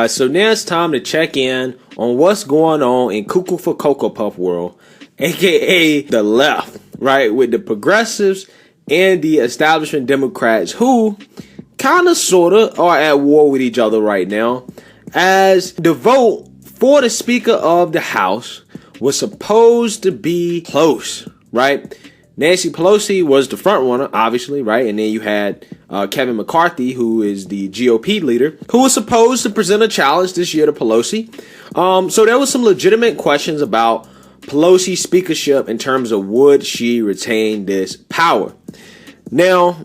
So now it's time to check in on what's going on in Cuckoo for Cocoa Puff world, aka the left, right? With the progressives and the establishment Democrats who kind of sort of are at war with each other right now, as the vote for the Speaker of the House was supposed to be close, right? Nэнsi Pelоси was the front runner, obviously, right? And then you had Kevin McCarthy, who is the GOP leader, who was supposed to present a challenge this year to Pelosi. So there was some legitimate questions about Pelosi's speakership in terms of would she retain this power. Now,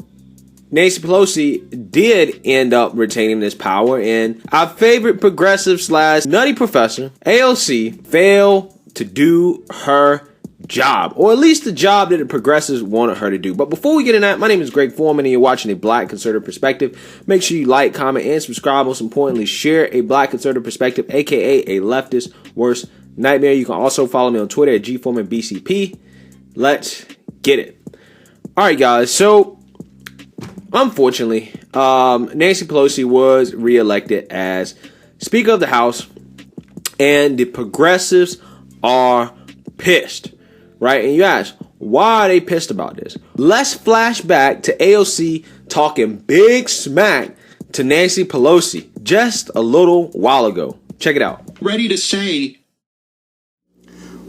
Nэнsi Pelоsi did end up retaining this power, and our favorite progressive / nutty professor, AOC, failed to do her job, or at least the job that the progressives wanted her to do. But before we get into that, my name is Greg Foreman and you're watching A Black Conservative Perspective. Make sure you like, comment, and subscribe. Most importantly, share A Black Conservative Perspective, aka a leftist worst nightmare. You can also follow me on Twitter at gforemanbcp. Let's get it. Alright guys, so unfortunately, Nэнsi Pelоsi was reelected as Speaker of the House, and the progressives are pissed. Right? And you ask, why are they pissed about this? Let's flash back to AOC talking big smack to Nэнsi Pelоsi just a little while ago. Check it out. Ready to say.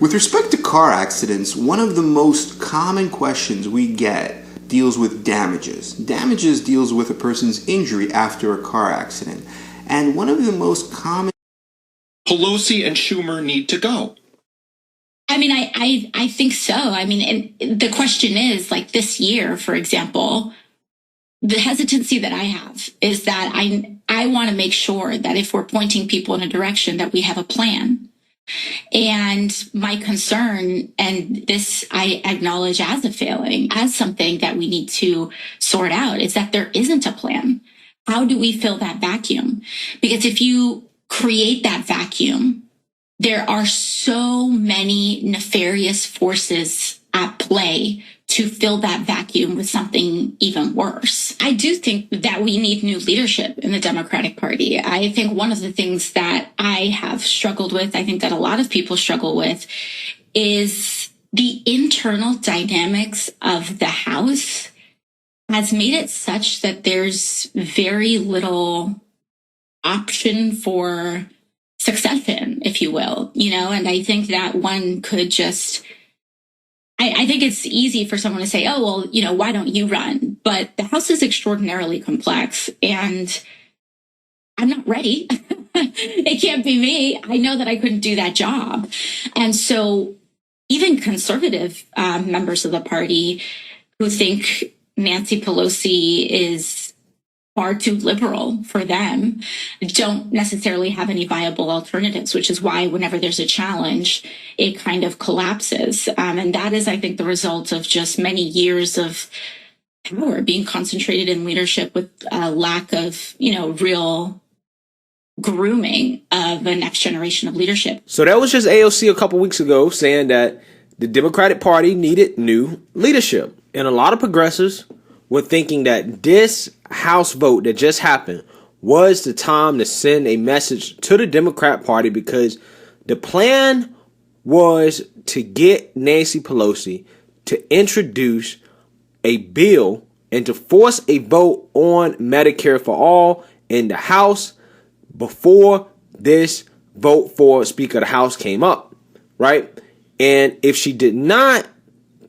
With respect to car accidents, one of the most common questions we get deals with damages. Damages deals with a person's injury after a car accident. And one of the most common... Pelosi and Schumer need to go. I mean, I think so. I mean, and the question is, like this year, for example, the hesitancy that I have is that I want to make sure that if we're pointing people in a direction, that we have a plan. And my concern, and this I acknowledge as a failing, as something that we need to sort out, is that there isn't a plan. How do we fill that vacuum? Because if you create that vacuum, there are so many nefarious forces at play to fill that vacuum with something even worse. I do think that we need new leadership in the Democratic Party. I think one of the things that I have struggled with, I think that a lot of people struggle with, is the internal dynamics of the House has made it such that there's very little option for succession, if you will, and I think that one could just, I think it's easy for someone to say, oh, well, why don't you run? But the House is extraordinarily complex and I'm not ready. It can't be me. I know that I couldn't do that job. And so even conservative members of the party who think Nánsi Pelоsi is far too liberal for them don't necessarily have any viable alternatives, which is why whenever there's a challenge, it kind of collapses. And that is, I think, the result of just many years of power being concentrated in leadership with a lack of, real grooming of the next generation of leadership. So that was just AOC a couple weeks ago saying that the Democratic Party needed new leadership. And a lot of progressives were thinking that this House vote that just happened was the time to send a message to the Democrat Party, because the plan was to get Nánsi Pelоsi to introduce a bill and to force a vote on Medicare for all in the House before this vote for Speaker of the House came up, right? And if she did not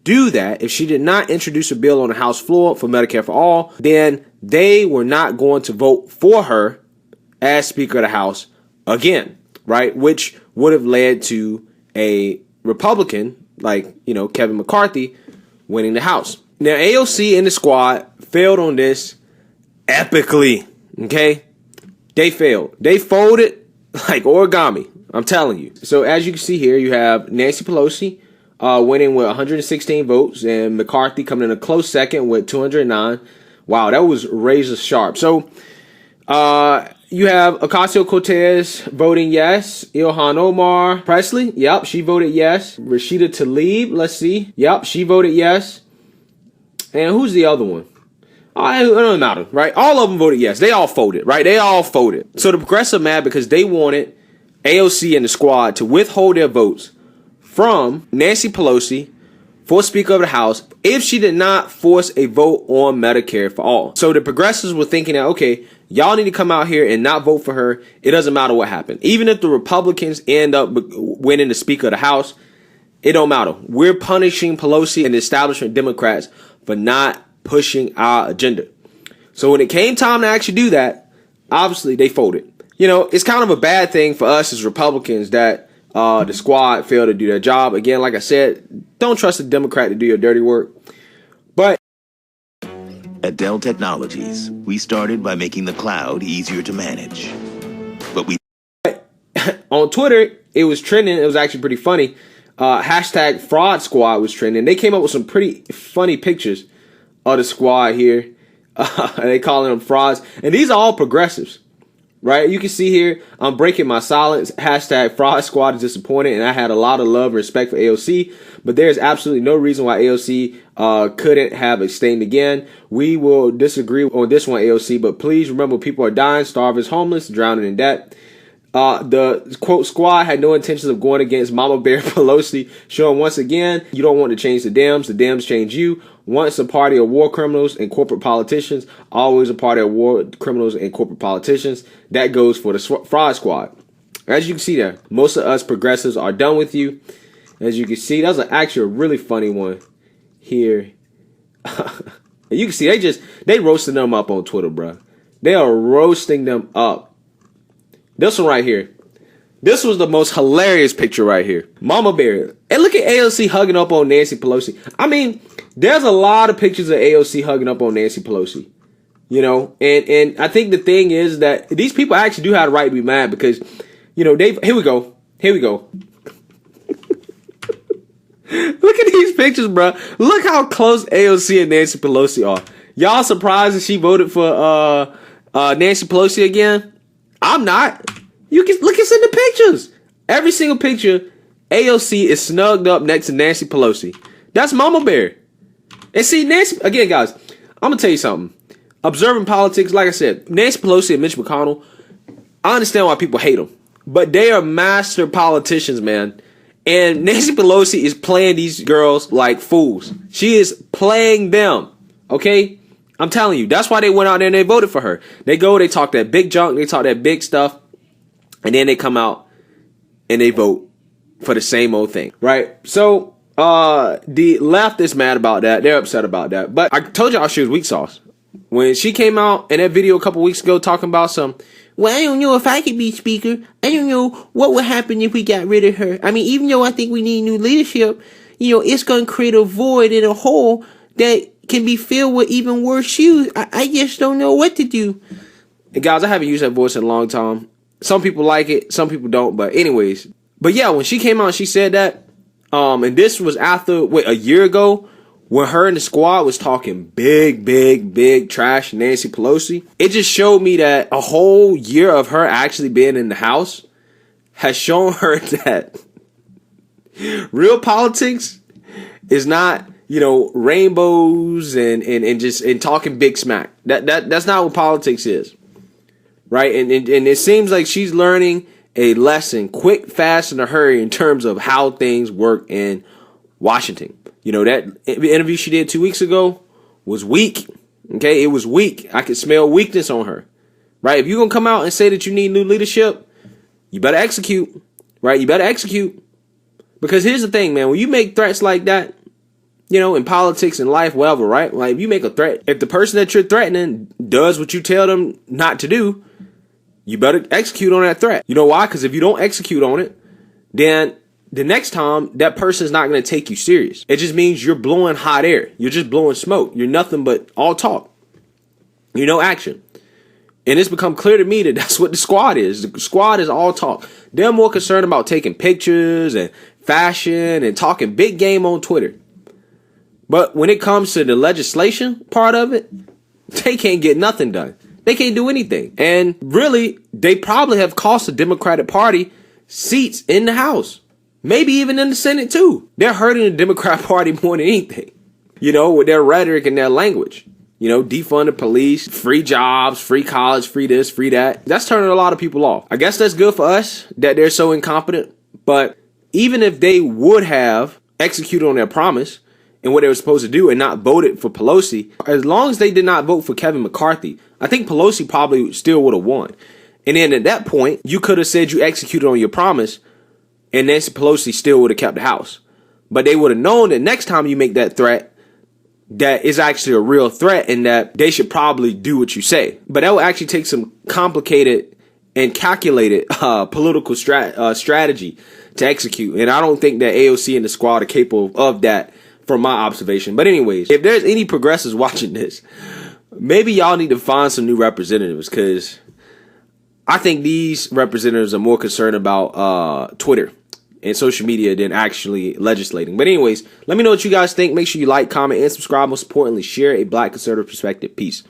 do that, if she did not introduce a bill on the House floor for Medicare for all, then they were not going to vote for her as Speaker of the House again, right? Which would have led to a Republican like, Kevin McCarthy winning the House. Now, AOC and the squad failed on this epically, okay? They failed. They folded like origami, I'm telling you. So as you can see here, you have Nánsi Pelоsi winning with 116 votes, and McCarthy coming in a close second with 209. Wow, that was razor sharp. So you have Ocasio-Cortez voting yes. Ilhan Omar Presley, yep, she voted yes. Rashida Tlaib, let's see, yep, she voted yes. And who's the other one? It don't matter, right? All of them voted yes. They all folded, right? They all folded. So the progressive mad because they wanted AOC and the squad to withhold their votes from Nancy Pelosi for Speaker of the House if she did not force a vote on Medicare for all. So the progressives were thinking that, okay, y'all need to come out here and not vote for her. It doesn't matter what happened. Even if the Republicans end up winning the Speaker of the House, it don't matter. We're punishing Pelosi and the establishment Democrats for not pushing our agenda. So when it came time to actually do that, obviously they folded. You know, it's kind of a bad thing for us as Republicans that the squad failed to do their job. Again, like I said, don't trust a Democrat to do your dirty work. But at Dell Technologies, we started by making the cloud easier to manage. But we on Twitter, it was trending. It was actually pretty funny. Hashtag fraud squad was trending. They came up with some pretty funny pictures of the squad here. They calling them frauds. And these are all progressives, right? You can see here, I'm breaking my silence. Hashtag fraud squad is disappointed. And I had a lot of love and respect for AOC. But there's absolutely no reason why AOC couldn't have abstained again. We will disagree on this one, AOC. But please remember, people are dying, starving, homeless, drowning in debt. The quote squad had no intentions of going against Mama Bear Pelosi, showing once again, you don't want to change the Dems change you. Once a party of war criminals and corporate politicians, always a party of war criminals and corporate politicians. That goes for the fraud squad. As you can see there, most of us progressives are done with you. As you can see, that's actually a really funny one here. You can see they roasting them up on Twitter, bro. They are roasting them up. This one right here. This was the most hilarious picture right here. Mama Bear. And look at AOC hugging up on Nancy Pelosi. I mean, there's a lot of pictures of AOC hugging up on Nancy Pelosi. You know, and I think the thing is that these people actually do have the right to be mad because, you know, here we go. Look at these pictures, bro. Look how close AOC and Nancy Pelosi are. Y'all surprised that she voted for Nancy Pelosi again? I'm not. You can look, it's in the pictures. Every single picture, AOC is snugged up next to Nancy Pelosi. That's Mama Bear. And see, Nancy, again, guys, I'm going to tell you something. Observing politics, like I said, Nancy Pelosi and Mitch McConnell, I understand why people hate them. But they are master politicians, man. And Nancy Pelosi is playing these girls like fools. She is playing them. Okay? I'm telling you, that's why they went out there and they voted for her. They go, they talk that big junk, they talk that big stuff, and then they come out and they vote for the same old thing, right? So, the left is mad about that. They're upset about that. But I told y'all she was weak sauce. When she came out in that video a couple weeks ago talking about well, I don't know if I could be speaker. I don't know what would happen if we got rid of her. I mean, even though I think we need new leadership, you know, it's going to create a void and a hole that can be filled with even worse shoes. I just don't know what to do. And guys, I haven't used that voice in a long time. Some people like it, some people don't. But anyways, but yeah, when she came out, she said that. And this was after a year ago when her and the squad was talking big trash Nancy Pelosi. It just showed me that a whole year of her actually being in the house has shown her that real politics is not, you know, rainbows and just talking big smack. That's not what politics is, right? And it seems like she's learning a lesson quick, fast, in a hurry in terms of how things work in Washington. You know, that interview she did 2 weeks ago was weak. Okay, it was weak. I could smell weakness on her, right? If you're gonna come out and say that you need new leadership, you better execute, right? You better execute, because here's the thing, man. When you make threats like that, you know, in politics and life, whatever, right? Like, if you make a threat, if the person that you're threatening does what you tell them not to do, you better execute on that threat. You know why? Because if you don't execute on it, then the next time that person's not going to take you serious. It just means you're blowing hot air. You're just blowing smoke. You're nothing but all talk. You're no action. And it's become clear to me that that's what the squad is. The squad is all talk. They're more concerned about taking pictures and fashion and talking big game on Twitter. But when it comes to the legislation part of it, they can't get nothing done. They can't do anything. And really, they probably have cost the Democratic Party seats in the House. Maybe even in the Senate, too. They're hurting the Democrat Party more than anything, you know, with their rhetoric and their language. defund the police, free jobs, free college, free this, free that. That's turning a lot of people off. I guess that's good for us that they're so incompetent. But even if they would have executed on their promise and what they were supposed to do and not voted for Pelosi, as long as they did not vote for Kevin McCarthy, I think Pelosi probably still would have won. And then at that point, you could have said you executed on your promise and Nancy Pelosi still would have kept the House. But they would have known that next time you make that threat, that is actually a real threat and that they should probably do what you say. But that will actually take some complicated and calculated political strategy to execute. And I don't think that AOC and the squad are capable of that from my observation. But anyways, if there's any progressives watching this, maybe y'all need to find some new representatives, because I think these representatives are more concerned about Twitter and social media than actually legislating. But anyways, let me know what you guys think. Make sure you like, comment, and subscribe. Most importantly, share a Black conservative perspective. Peace.